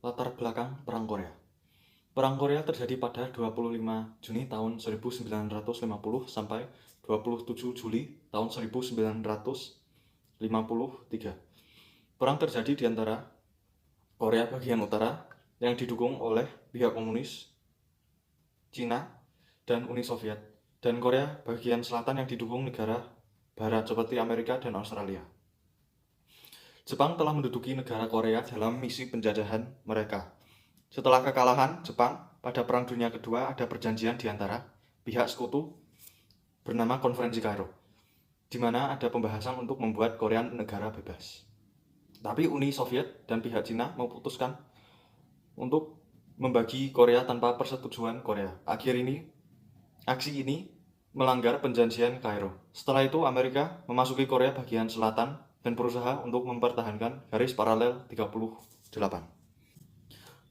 Latar belakang Perang Korea. Perang Korea terjadi pada 25 Juni tahun 1950 sampai 27 Juli tahun 1953. Perang terjadi di antara Korea bagian utara yang didukung oleh pihak komunis, Cina, dan Uni Soviet, dan Korea bagian selatan yang didukung negara barat seperti Amerika dan Australia. Jepang telah menduduki negara Korea dalam misi penjajahan mereka. Setelah kekalahan Jepang pada Perang Dunia Kedua, ada perjanjian di antara pihak sekutu bernama Konferensi Kairo, di mana ada pembahasan untuk membuat Korea negara bebas. Tapi Uni Soviet dan pihak Cina memutuskan untuk membagi Korea tanpa persetujuan Korea. Aksi ini melanggar perjanjian Kairo. Setelah itu Amerika memasuki Korea bagian selatan dan berusaha untuk mempertahankan garis paralel 38.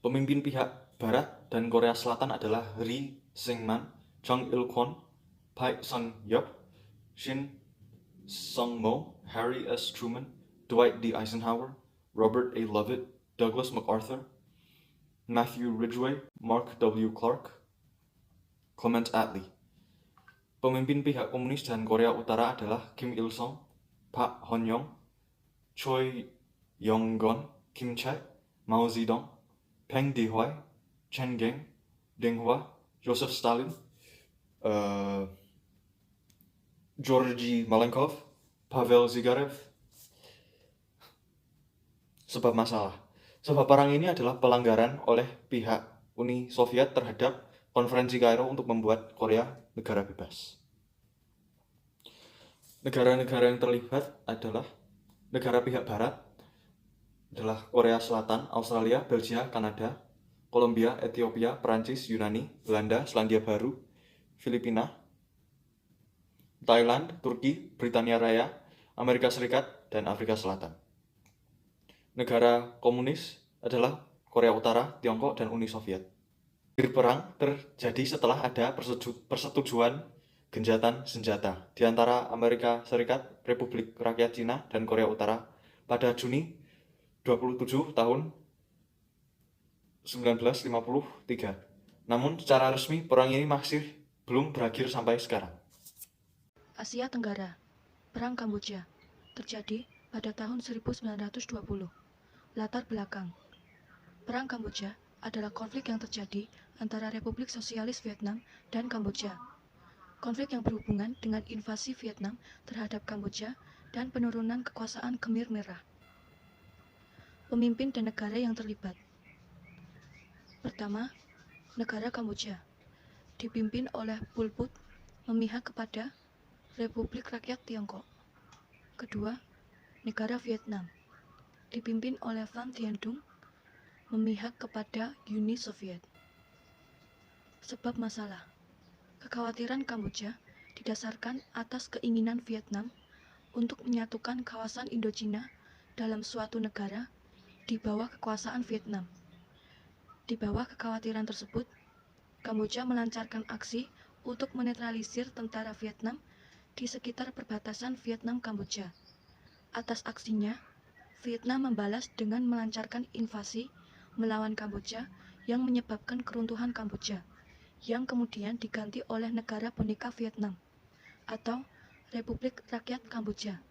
Pemimpin pihak Barat dan Korea Selatan adalah Ri Sengman, Jong Il-kwon, Park Sun-hyuk, Shin Sung-mo, Harry S. Truman, Dwight D. Eisenhower, Robert A. Lovett, Douglas MacArthur, Matthew Ridgway, Mark W. Clark, Clement Attlee. Pemimpin pihak komunis dan Korea Utara adalah Kim Il-sung, Park Hon-young, Choi Yong-gon, Kim Chaek, Mao Zedong, Peng Dehuai, Chen Geng, Deng Hua, Joseph Stalin, Georgy Malenkov, Pavel Zygarev. Sebab masalah. Sebab perang ini adalah pelanggaran oleh pihak Uni Soviet terhadap Konferensi Kairo untuk membuat Korea negara bebas. Negara-negara yang terlibat adalah negara pihak Barat, adalah Korea Selatan, Australia, Belgia, Kanada, Kolombia, Ethiopia, Perancis, Yunani, Belanda, Selandia Baru, Filipina, Thailand, Turki, Britania Raya, Amerika Serikat, dan Afrika Selatan. Negara komunis adalah Korea Utara, Tiongkok, dan Uni Soviet. Akhir perang terjadi setelah ada persetujuan gencatan senjata di antara Amerika Serikat, Republik Rakyat Cina, dan Korea Utara pada Juni 27 tahun 1953. Namun secara resmi perang ini masih belum berakhir sampai sekarang. Asia Tenggara. Perang Kamboja terjadi pada tahun 1920. Latar belakang. Perang Kamboja adalah konflik yang terjadi antara Republik Sosialis Vietnam dan Kamboja. Konflik yang berhubungan dengan invasi Vietnam terhadap Kamboja dan penurunan kekuasaan Khmer Merah. Pemimpin dan negara yang terlibat. Pertama, negara Kamboja dipimpin oleh Pol Pot memihak kepada Republik Rakyat Tiongkok. Kedua, negara Vietnam dipimpin oleh Van Thien Dung memihak kepada Uni Soviet. Sebab masalah. Kekhawatiran Kamboja didasarkan atas keinginan Vietnam untuk menyatukan kawasan Indochina dalam suatu negara di bawah kekuasaan Vietnam. Di bawah kekhawatiran tersebut, Kamboja melancarkan aksi untuk menetralisir tentara Vietnam di sekitar perbatasan Vietnam-Kamboja. Atas aksinya, Vietnam membalas dengan melancarkan invasi melawan Kamboja yang menyebabkan keruntuhan Kamboja, yang kemudian diganti oleh negara boneka Vietnam atau Republik Rakyat Kamboja.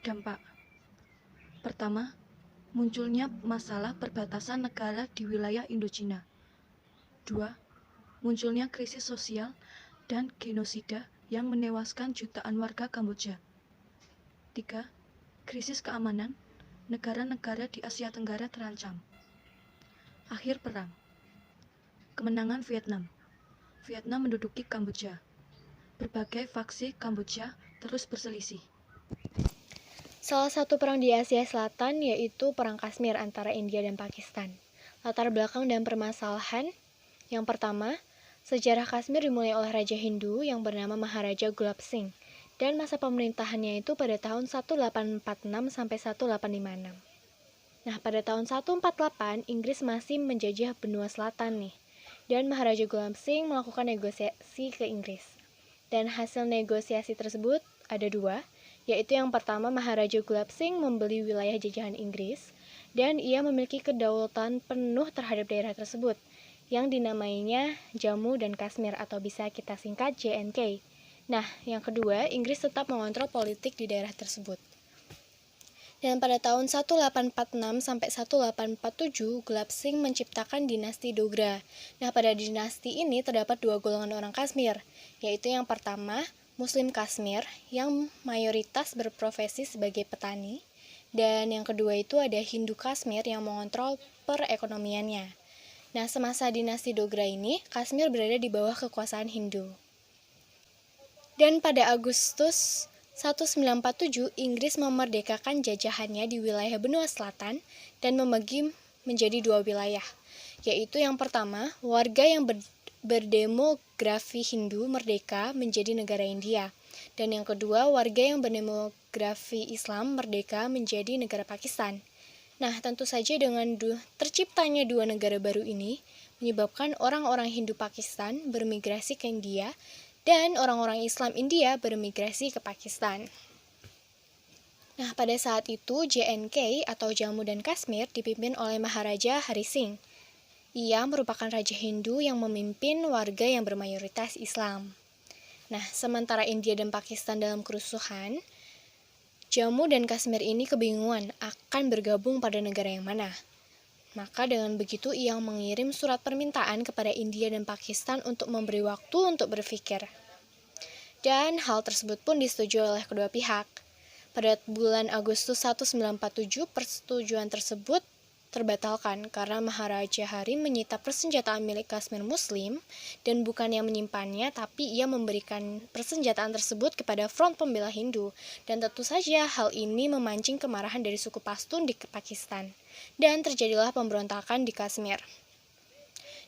Dampak. Pertama, munculnya masalah perbatasan negara di wilayah Indochina. 2. Munculnya krisis sosial dan genosida yang menewaskan jutaan warga Kamboja. 3. Krisis keamanan, negara-negara di Asia Tenggara terancam. Akhir perang. Kemenangan Vietnam. Vietnam menduduki Kamboja. Berbagai faksi Kamboja terus berselisih. Salah satu perang di Asia Selatan yaitu Perang Kashmir antara India dan Pakistan. Latar belakang dan permasalahan. Yang pertama, sejarah Kashmir dimulai oleh Raja Hindu yang bernama Maharaja Gulab Singh dan masa pemerintahannya itu pada tahun 1846 sampai 1856. Nah, pada tahun 1848 Inggris masih menjajah benua selatan nih. Dan Maharaja Gulab Singh melakukan negosiasi ke Inggris. Dan hasil negosiasi tersebut ada dua, yaitu yang pertama Maharaja Gulab Singh membeli wilayah jajahan Inggris, dan ia memiliki kedaulatan penuh terhadap daerah tersebut, yang dinamainya Jammu dan Kashmir atau bisa kita singkat JNK. Nah, yang kedua, Inggris tetap mengontrol politik di daerah tersebut. Dan pada tahun 1846 sampai 1847, Gulab Singh menciptakan dinasti Dogra. Nah, pada dinasti ini terdapat dua golongan orang Kashmir, yaitu yang pertama, Muslim Kashmir, yang mayoritas berprofesi sebagai petani, dan yang kedua itu ada Hindu Kashmir yang mengontrol perekonomiannya. Nah, semasa dinasti Dogra ini, Kashmir berada di bawah kekuasaan Hindu. Dan pada Agustus 1947, Inggris memerdekakan jajahannya di wilayah benua selatan dan membagi menjadi dua wilayah, yaitu yang pertama, warga yang berdemografi Hindu merdeka menjadi negara India, dan yang kedua, warga yang berdemografi Islam merdeka menjadi negara Pakistan. Nah, tentu saja dengan terciptanya dua negara baru ini, menyebabkan orang-orang Hindu Pakistan bermigrasi ke India, dan orang-orang Islam India bermigrasi ke Pakistan. Nah, pada saat itu JNK atau Jammu dan Kashmir dipimpin oleh Maharaja Hari Singh. Ia merupakan raja Hindu yang memimpin warga yang bermayoritas Islam. Nah, sementara India dan Pakistan dalam kerusuhan, Jammu dan Kashmir ini kebingungan akan bergabung pada negara yang mana. Maka dengan begitu ia mengirim surat permintaan kepada India dan Pakistan untuk memberi waktu untuk berpikir. Dan hal tersebut pun disetujui oleh kedua pihak. Pada bulan Agustus 1947, persetujuan tersebut terbatalkan karena Maharaja Hari menyita persenjataan milik Kashmir Muslim dan bukannya menyimpannya, tapi ia memberikan persenjataan tersebut kepada Front Pembela Hindu. Dan tentu saja hal ini memancing kemarahan dari suku Pashtun di Pakistan. Dan terjadilah pemberontakan di Kashmir.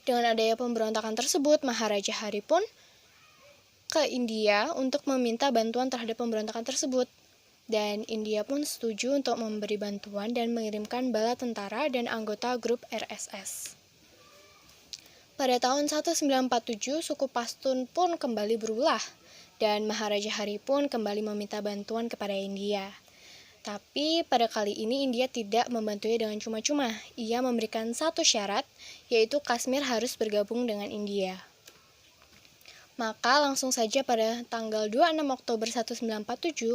Dengan adanya pemberontakan tersebut, Maharaja Hari pun ke India untuk meminta bantuan terhadap pemberontakan tersebut. Dan India pun setuju untuk memberi bantuan dan mengirimkan bala tentara dan anggota grup RSS. Pada tahun 1947, suku Pashtun pun kembali berulah, dan Maharaja Hari pun kembali meminta bantuan kepada India. Tapi pada kali ini India tidak membantunya dengan cuma-cuma. Ia memberikan satu syarat, yaitu Kashmir harus bergabung dengan India. Maka langsung saja pada tanggal 26 Oktober 1947,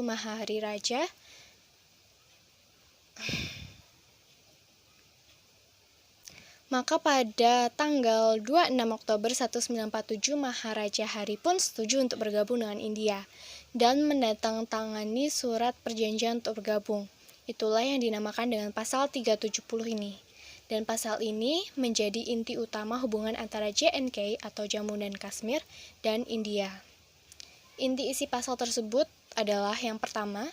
Maharaja Hari pun setuju untuk bergabung dengan India dan menandatangani surat perjanjian untuk bergabung. Itulah yang dinamakan dengan pasal 370 ini. Dan pasal ini menjadi inti utama hubungan antara JNK atau Jammu dan Kashmir dan India. Inti isi pasal tersebut adalah yang pertama,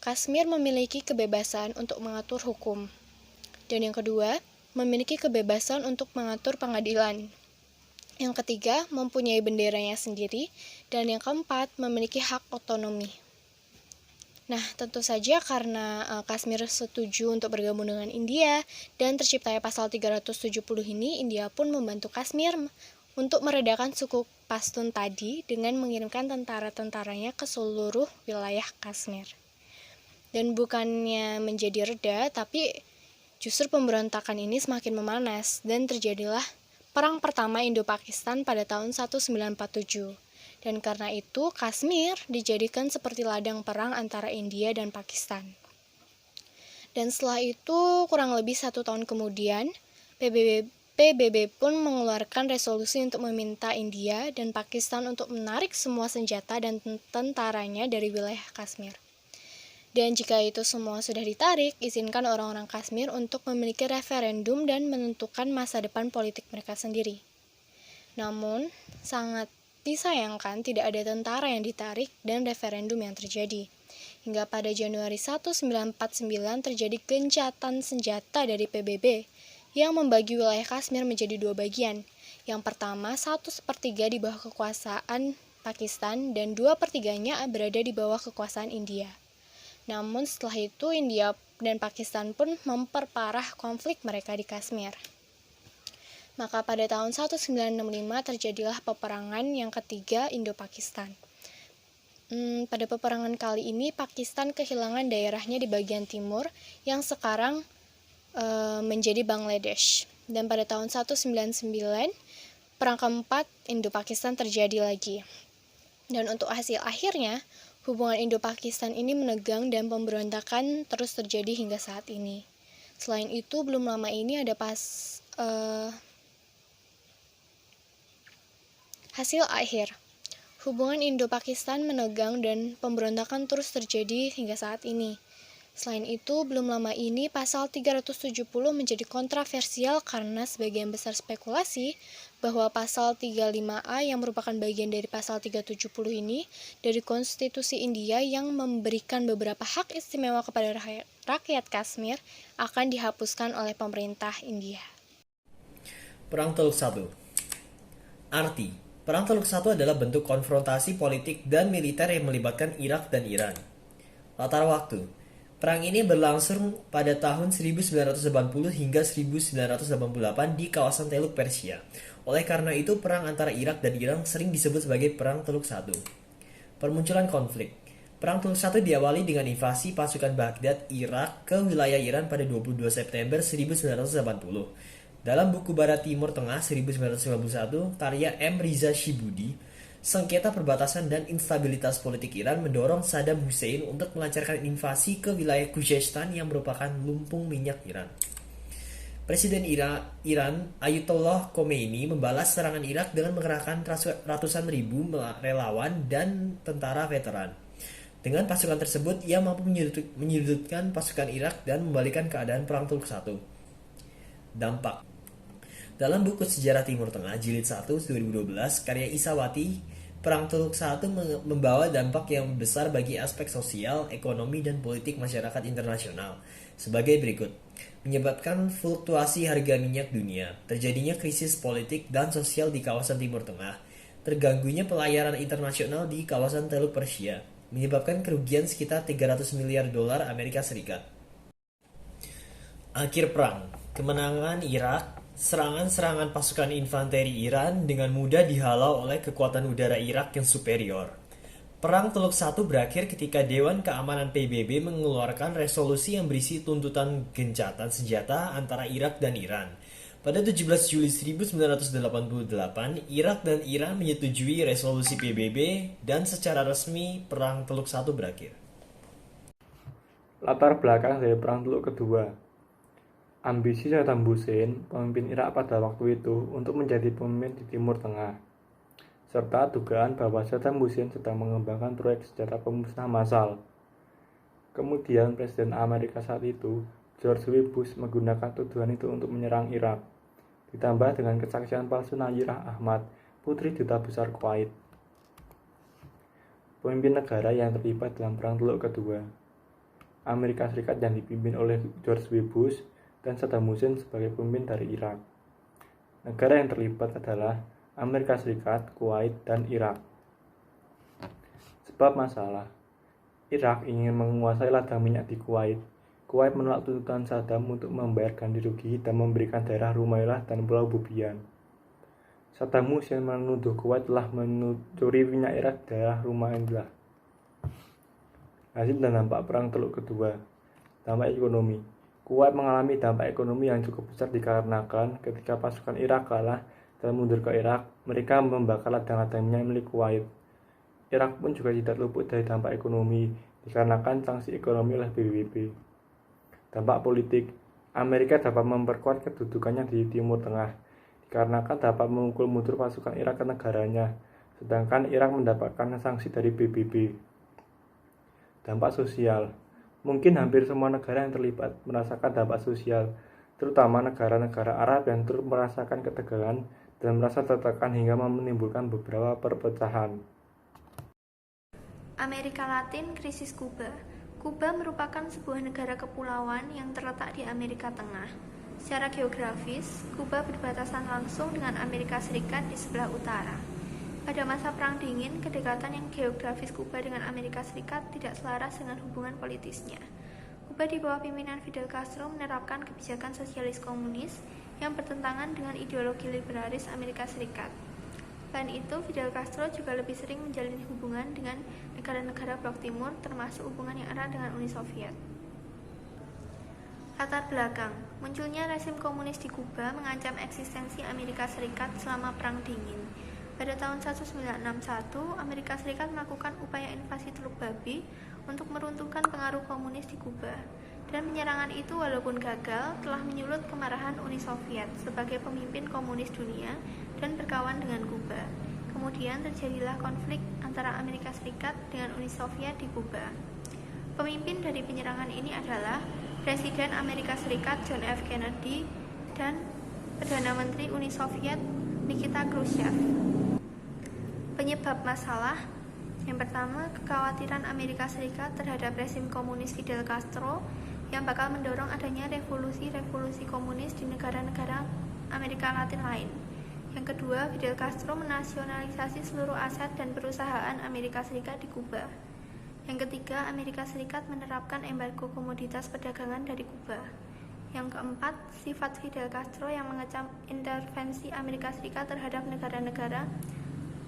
Kashmir memiliki kebebasan untuk mengatur hukum. Dan yang kedua, memiliki kebebasan untuk mengatur pengadilan. Yang ketiga, mempunyai benderanya sendiri. Dan yang keempat, memiliki hak otonomi. Nah, tentu saja karena Kashmir setuju untuk bergabung dengan India dan terciptanya pasal 370 ini, India pun membantu Kashmir untuk meredakan suku Pashtun tadi dengan mengirimkan tentara-tentaranya ke seluruh wilayah Kashmir. Dan bukannya menjadi reda, tapi justru pemberontakan ini semakin memanas dan terjadilah Perang Pertama Indo-Pakistan pada tahun 1947. Dan karena itu, Kashmir dijadikan seperti ladang perang antara India dan Pakistan. Dan setelah itu, kurang lebih 1 tahun kemudian, PBB pun mengeluarkan resolusi untuk meminta India dan Pakistan untuk menarik semua senjata dan tentaranya dari wilayah Kashmir. Dan jika itu semua sudah ditarik, izinkan orang-orang Kashmir untuk memiliki referendum dan menentukan masa depan politik mereka sendiri. Namun, sangat disayangkan tidak ada tentara yang ditarik dan referendum yang terjadi. Hingga pada Januari 1949 terjadi gencatan senjata dari PBB yang membagi wilayah Kashmir menjadi 2 bagian. Yang pertama, 1/3 di bawah kekuasaan Pakistan dan 2/3-nya berada di bawah kekuasaan India. Namun setelah itu India dan Pakistan pun memperparah konflik mereka di Kashmir. Maka pada tahun 1965 terjadilah peperangan yang ketiga Indo-Pakistan. Pada peperangan kali ini Pakistan kehilangan daerahnya di bagian timur yang sekarang menjadi Bangladesh. Dan pada tahun 1999, Perang keempat Indo-Pakistan terjadi lagi. Dan untuk hasil akhirnya, hubungan Indo-Pakistan ini menegang dan pemberontakan terus terjadi hingga saat ini. Selain itu, belum lama ini ada hasil akhir. Hubungan Indo-Pakistan menegang dan pemberontakan terus terjadi hingga saat ini. Selain itu, belum lama ini pasal 370 menjadi kontroversial karena sebagian besar spekulasi bahwa pasal 35A yang merupakan bagian dari pasal 370 ini dari Konstitusi India yang memberikan beberapa hak istimewa kepada rakyat Kashmir akan dihapuskan oleh pemerintah India. Perang Teluk Satu. Arti, Perang Teluk Satu adalah bentuk konfrontasi politik dan militer yang melibatkan Irak dan Iran. Latar waktu, perang ini berlangsung pada tahun 1980 hingga 1988 di kawasan Teluk Persia. Oleh karena itu, perang antara Irak dan Iran sering disebut sebagai Perang Teluk Satu. Permunculan konflik. Perang Teluk Satu diawali dengan invasi pasukan Baghdad, Irak ke wilayah Iran pada 22 September 1980. Dalam buku Barat Timur Tengah 1991, karya M. Riza Shibudi, sengketa perbatasan dan instabilitas politik Iran mendorong Saddam Hussein untuk melancarkan invasi ke wilayah Khuzestan yang merupakan lumbung minyak Iran. Presiden Iran Ayatollah Khomeini membalas serangan Irak dengan mengerahkan ratusan ribu relawan dan tentara veteran. Dengan pasukan tersebut, ia mampu menyudutkan pasukan Irak dan membalikan keadaan Perang Teluk Satu. Dampak. Dalam buku Sejarah Timur Tengah Jilid 1 2012 karya Isawati, Perang Teluk Satu membawa dampak yang besar bagi aspek sosial, ekonomi, dan politik masyarakat internasional sebagai berikut. Menyebabkan fluktuasi harga minyak dunia, terjadinya krisis politik dan sosial di kawasan Timur Tengah, terganggunya pelayaran internasional di kawasan Teluk Persia, menyebabkan kerugian sekitar 300 miliar dolar Amerika Serikat. Akhir perang, kemenangan Irak. Serangan-serangan pasukan infanteri Iran dengan mudah dihalau oleh kekuatan udara Irak yang superior. Perang Teluk Satu berakhir ketika Dewan Keamanan PBB mengeluarkan resolusi yang berisi tuntutan gencatan senjata antara Irak dan Iran. Pada 17 Juli 1988, Irak dan Iran menyetujui resolusi PBB dan secara resmi Perang Teluk Satu berakhir. Latar belakang dari Perang Teluk Kedua. Ambisi Saddam Hussein, pemimpin Irak pada waktu itu, untuk menjadi pemimpin di Timur Tengah, serta dugaan bahwa Saddam Hussein sedang mengembangkan proyek senjata pemusnah massal. Kemudian Presiden Amerika saat itu, George W. Bush, menggunakan tuduhan itu untuk menyerang Irak, ditambah dengan kesaksian palsu Nayirah Ahmad, putri Duta Besar Kuwait, pemimpin negara yang terlibat dalam Perang Teluk Kedua. Amerika Serikat yang dipimpin oleh George W. Bush dan Saddam Hussein sebagai pemimpin dari Irak. Negara yang terlibat adalah Amerika Serikat, Kuwait, dan Irak. Sebab masalah, Irak ingin menguasai ladang minyak di Kuwait. Kuwait menolak tuntutan Saddam untuk membayar ganti rugi dan memberikan daerah Rumailah dan Pulau Bubian. Saddam Hussein menuduh Kuwait telah mencuri minyak Irak di daerah Rumailah. Hasil dan dampak Perang Teluk Kedua. Dampak ekonomi. Kuwait mengalami dampak ekonomi yang cukup besar dikarenakan ketika pasukan Irak kalah dan mundur ke Irak, mereka membakar ladang-ladang minyak milik Kuwait. Irak pun juga tidak luput dari dampak ekonomi dikarenakan sanksi ekonomi oleh PBB. Dampak politik, Amerika dapat memperkuat kedudukannya di Timur Tengah dikarenakan dapat memukul mundur pasukan Irak ke negaranya, sedangkan Irak mendapatkan sanksi dari PBB. Dampak sosial. Mungkin hampir semua negara yang terlibat merasakan dampak sosial, terutama negara-negara Arab yang turut merasakan ketegangan dan merasa tertekan hingga menimbulkan beberapa perpecahan. Amerika Latin, krisis Kuba. Kuba merupakan sebuah negara kepulauan yang terletak di Amerika Tengah. Secara geografis, Kuba berbatasan langsung dengan Amerika Serikat di sebelah utara. Pada masa Perang Dingin, kedekatan yang geografis Kuba dengan Amerika Serikat tidak selaras dengan hubungan politisnya. Kuba di bawah pimpinan Fidel Castro menerapkan kebijakan sosialis komunis yang bertentangan dengan ideologi liberalis Amerika Serikat. Selain itu, Fidel Castro juga lebih sering menjalin hubungan dengan negara-negara Blok Timur, termasuk hubungan yang erat dengan Uni Soviet. Latar belakang, munculnya rezim komunis di Kuba mengancam eksistensi Amerika Serikat selama Perang Dingin. Pada tahun 1961, Amerika Serikat melakukan upaya invasi Teluk Babi untuk meruntuhkan pengaruh komunis di Kuba. Dan penyerangan itu walaupun gagal, telah menyulut kemarahan Uni Soviet sebagai pemimpin komunis dunia dan berkawan dengan Kuba. Kemudian terjadilah konflik antara Amerika Serikat dengan Uni Soviet di Kuba. Pemimpin dari penyerangan ini adalah Presiden Amerika Serikat John F. Kennedy dan Perdana Menteri Uni Soviet Nikita Khrushchev. Penyebab masalah yang pertama, kekhawatiran Amerika Serikat terhadap rezim komunis Fidel Castro yang bakal mendorong adanya revolusi komunis di negara-negara Amerika Latin lain. Yang kedua, Fidel Castro menasionalisasi seluruh aset dan perusahaan Amerika Serikat di Kuba. Yang ketiga, Amerika Serikat menerapkan embargo komoditas perdagangan dari Kuba. Yang keempat, sifat Fidel Castro yang mengecam intervensi Amerika Serikat terhadap negara-negara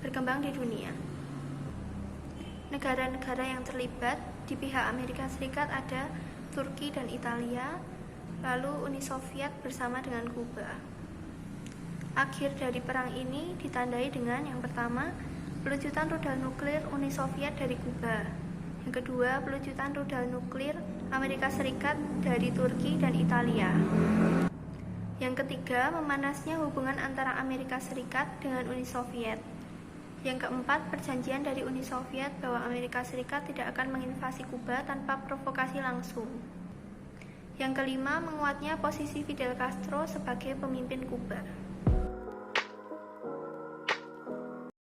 berkembang di dunia. Negara-negara yang terlibat di pihak Amerika Serikat ada Turki dan Italia, lalu Uni Soviet bersama dengan Kuba. Akhir dari perang ini ditandai dengan yang pertama, pelucutan rudal nuklir Uni Soviet dari Kuba. Yang kedua, pelucutan rudal nuklir Amerika Serikat dari Turki dan Italia. Yang ketiga, memanasnya hubungan antara Amerika Serikat dengan Uni Soviet. Yang keempat, perjanjian dari Uni Soviet bahwa Amerika Serikat tidak akan menginvasi Kuba tanpa provokasi langsung. Yang kelima, menguatnya posisi Fidel Castro sebagai pemimpin Kuba.